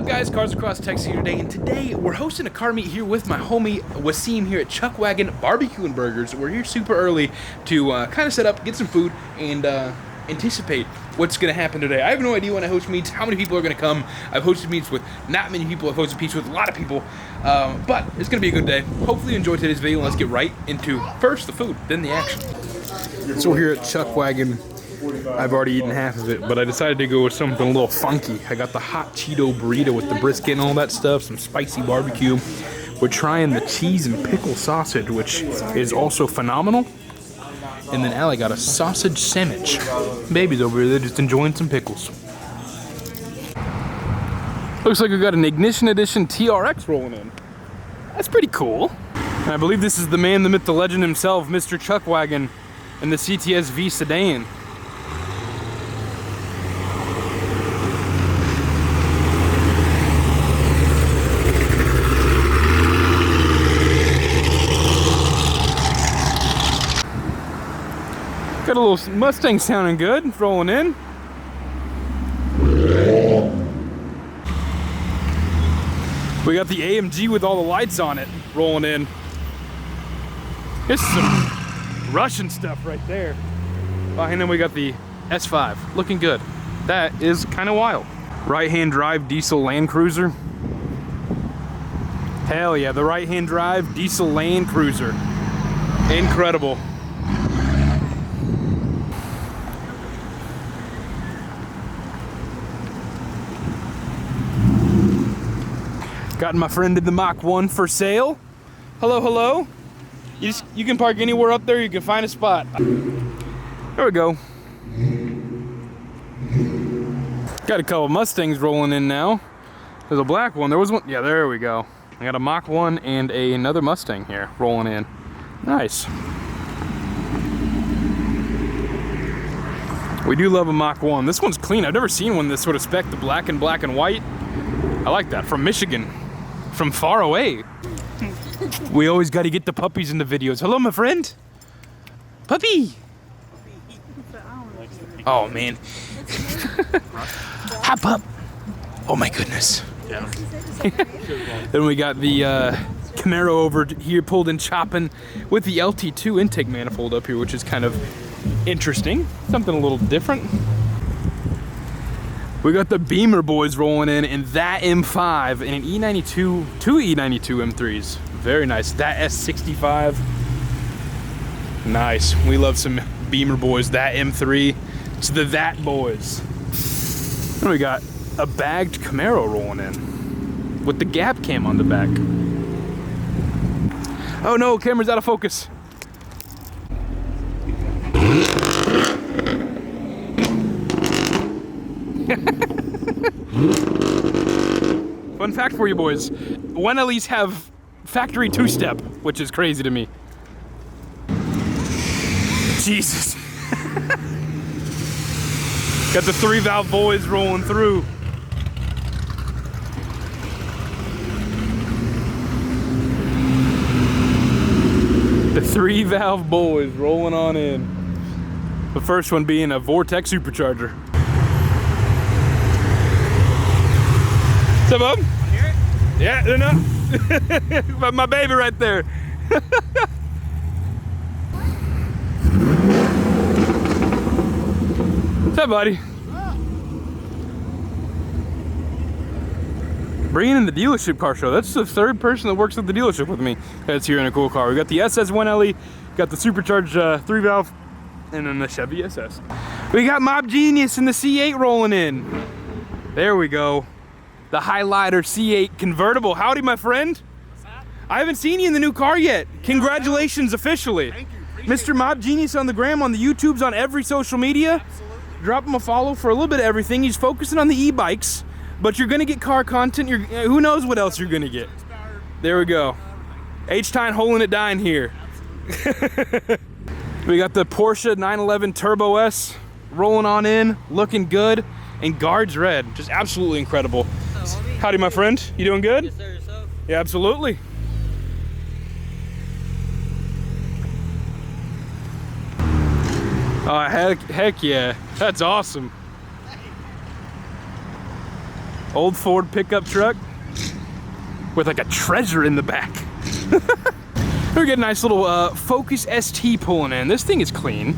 guys? Cars Across Texas here today, and today we're hosting a car meet here with my homie Wasim here at Chuck Wagon Barbecue and Burgers. We're here super early to kind of set up, get some food, and anticipate what's going to happen today. I have no idea when I host meets, how many people are going to come. I've hosted meets with not many people. I've hosted meets with a lot of people, but it's going to be a good day. Hopefully you enjoyed today's video, and let's get right into first the food, then the action. So we're here at Chuck Wagon. I've already eaten half of it, but I decided to go with something a little funky. I got the hot Cheeto burrito with the brisket and all that stuff, some spicy barbecue. We're trying the cheese and pickle sausage, which is also phenomenal. And then Allie got a sausage sandwich. Baby's over here, they're just enjoying some pickles. Looks like we got an Ignition Edition TRX rolling in. That's pretty cool. And I believe this is the man, the myth, the legend himself, Mr. Chuck Wagon, and the CTS V sedan. Got a little Mustang sounding good, rolling in. We got the AMG with all the lights on it, rolling in. This is some Russian stuff right there. Oh, and then we got the S5, looking good. That is kind of wild. Right-hand drive diesel Land Cruiser. Hell yeah, the right-hand drive diesel Land Cruiser. Incredible. Got my friend in the Mach 1 for sale. Hello, hello. You can park anywhere up there, you can find a spot. There we go. Got a couple Mustangs rolling in now. There's a black one, there was one, yeah, there we go. I got a Mach 1 and another Mustang here rolling in. Nice. We do love a Mach 1. This one's clean. I've never seen one this sort of spec, the black and white. I like that, from Michigan. From far away. We always got to get the puppies in the videos. Hello, my friend. Puppy. Oh, man. Hi, pup. Oh, my goodness. Yeah. Then we got the Camaro over here pulled and chopping with the LT2 intake manifold up here, which is kind of interesting. Something a little different. We got the Beamer boys rolling in, and that M5 and an E92, two E92 M3s. Very nice. That S65. Nice. We love some Beamer boys. That M3. It's the That boys. And we got a bagged Camaro rolling in with the gap cam on the back. Oh no, camera's out of focus. Fun fact for you boys, Wenellies have factory two-step, which is crazy to me. Jesus. Got the 3-valve boys rolling through. The 3-valve boys rolling on in. The first one being a Vortex supercharger. What's up, bub? Hear it? Yeah, they're not. My baby right there. What's up, buddy? Bringing in the dealership car show. That's the third person that works at the dealership with me that's here in a cool car. We got the SS1LE, got the supercharged 3-valve, and then the Chevy SS. We got Mob Genius and the C8 rolling in. There we go. The Highlighter C8 convertible. Howdy, my friend. What's that? I haven't seen you in the new car yet. Congratulations officially. Thank you. Mr. Mob Genius on the gram, on the YouTubes, on every social media. Absolutely. Drop him a follow for a little bit of everything. He's focusing on the e-bikes, but you're gonna get car content. Who knows what else you're gonna get. There we go. H-Time holding it down here. We got the Porsche 911 Turbo S rolling on in, looking good, and guards red. Just absolutely incredible. Howdy, my friend. You doing good? Yes, sir. Yourself? Yeah, absolutely. Oh, heck yeah. That's awesome. Old Ford pickup truck with like a treasure in the back. We get a nice little Focus ST pulling in. This thing is clean.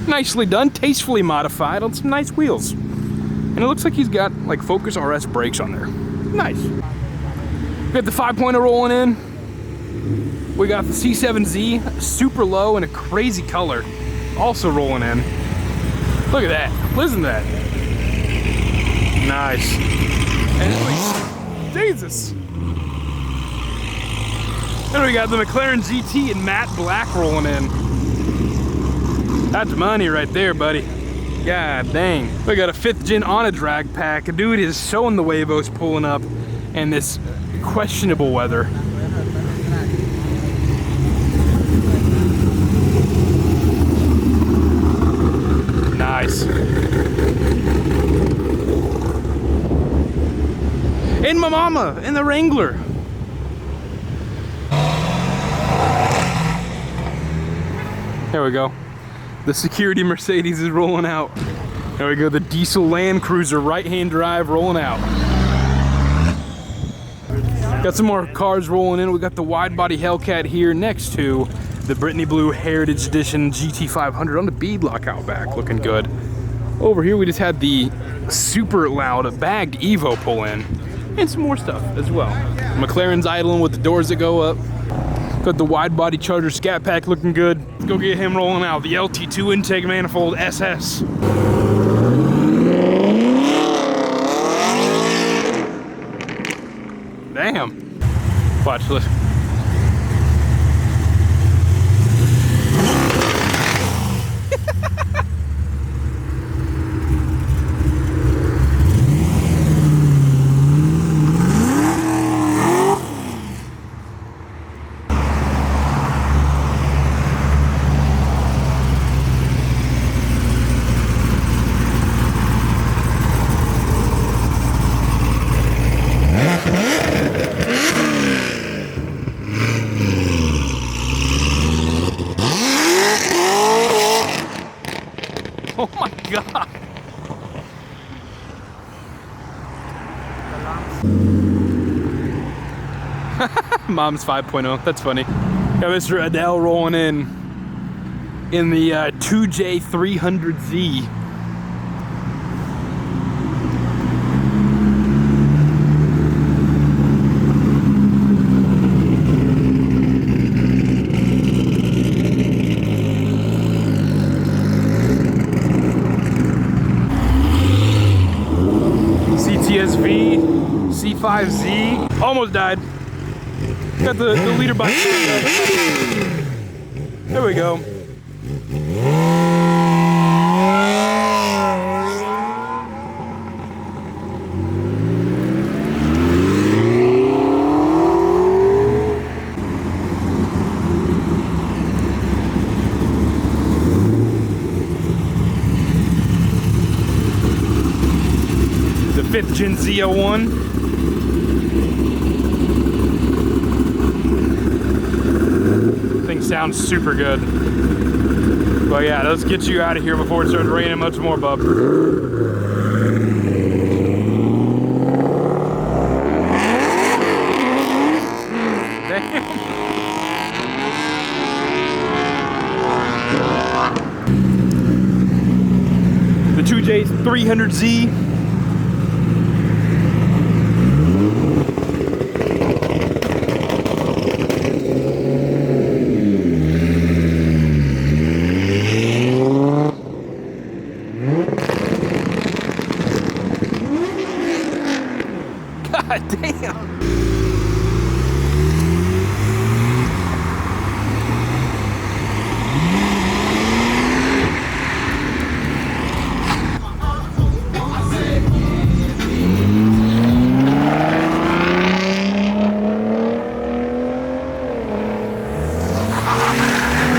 Nicely done, tastefully modified on some nice wheels. And it looks like he's got like Focus RS brakes on there. Nice. We got the 5.0 rolling in. We got the C7Z, super low in a crazy color, also rolling in. Look at that, listen to that. Nice. And it's like, Jesus. Then we got the McLaren GT in matte black rolling in. That's money right there, buddy. God dang. We got a 5th gen on a drag pack. Dude is showing the Huevos pulling up in this questionable weather. Nice. And my mama in the Wrangler. There we go. The security Mercedes is rolling out. There we go, the diesel Land Cruiser right-hand drive rolling out. Got some more cars rolling in. We got the wide body Hellcat here next to the Brittany Blue Heritage Edition GT500 on the beadlock out back, looking good. Over here we just had the super loud bagged Evo pull in, and some more stuff as well. McLaren's idling with the doors that go up. Got the wide body Charger Scat Pack looking good. Let's go get him rolling out. The LT2 intake manifold SS. Damn. Watch this. Oh my God. Mom's 5.0, that's funny. Got Mr. Adele rolling in the 2J300Z. CTSV, C5Z, almost died. Got the leader by. There we go. The 5th gen Z01. Thing sounds super good. But yeah, let's get you out of here before it starts raining much more, bub. Damn. The 2J300Z. God damn.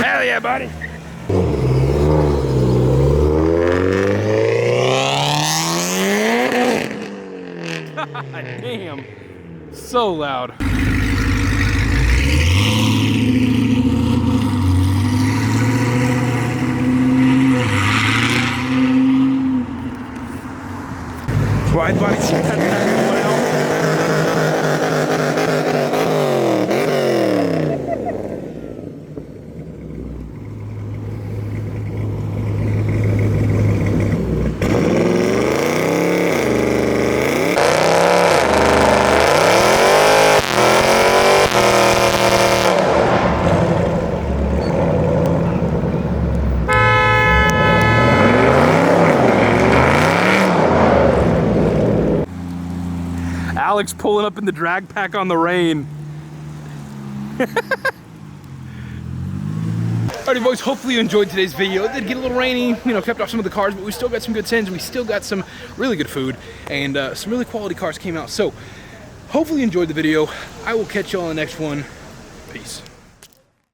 Hell yeah, buddy. God damn, so loud. wide body seat as well. Alex pulling up in the drag pack on the rain. Alrighty boys, hopefully you enjoyed today's video. It did get a little rainy, you know, kept off some of the cars, but we still got some good sends. We still got some really good food, and some really quality cars came out. So hopefully you enjoyed the video. I will catch you all on the next one. Peace.